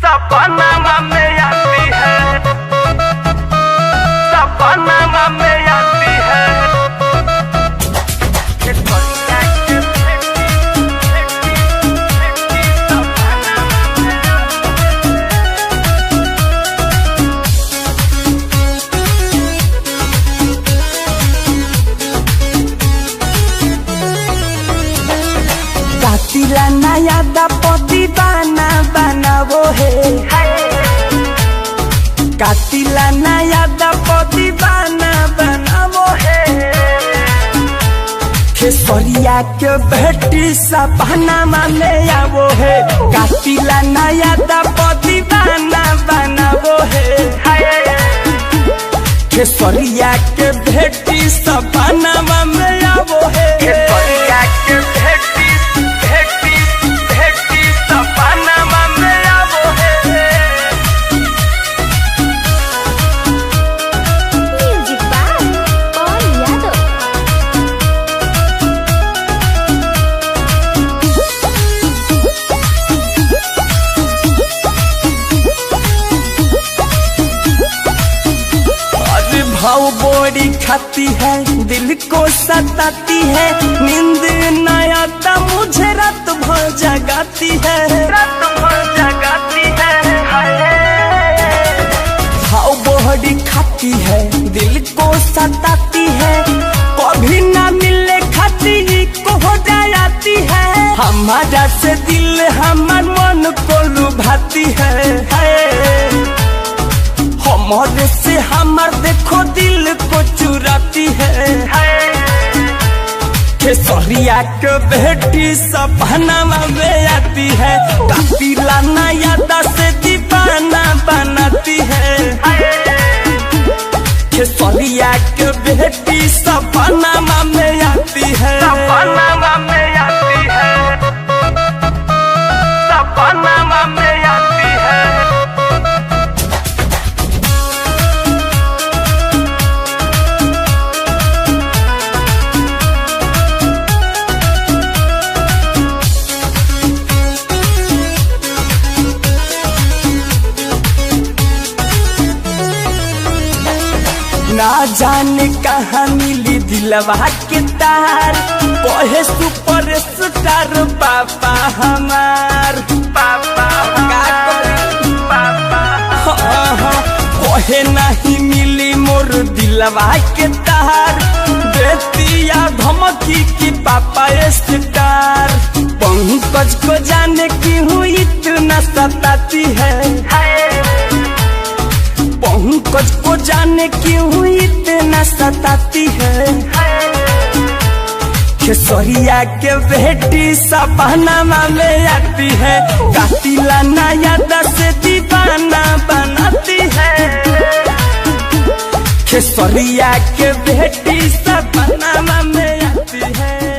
सपना में आती है, सपना में आती है। कातिला नया दपति बाना बनावो है, कातिला नया दपति बाना बनावो है। खेसरिया के बेटी सपना में आवो है, कातिला नया दपति बाना बनावो है। खेसरिया के बेटी सपना में आवो है, खेसरिया के बेटी सपना में आवो है। म्यूजिक बाय पवन यादव। अरे भाव बोरी खाती है, दिल को सताती है, नींद न आता मुझे रात भर जगाती है, रात भर जगाती है। भाव बोरी खाती है, दिल को सताती है, कभी ना मिले खाती को हो जाती है। हमारा से दिल हमार मन को लुभाती है, हमारे से हमार देखो दिल को चुराती है। खेसरिया के बेटी सपना में आती है, कातिला नया से दीवाना बनाती है। खेसरिया के बेटी सपना में आती है, सपना में आती है, सपना में आती है। ना जाने कहाँ मिली दिलवा के तार, कहे सुपर स्टार पापा हमार। पापा पापा कहे नहीं मिली मोर दिलवा के तार, बेतिया धमकी की पापा स्टार। पंकज को जाने क्यों इतना सताती है, पंकज को जाने क्यों इतना सताती है। खेसरिया के बेटी सपना में आती है, कातिला नया से दीवाना बनाती है। खेसरिया के बेटी सपना में आती है।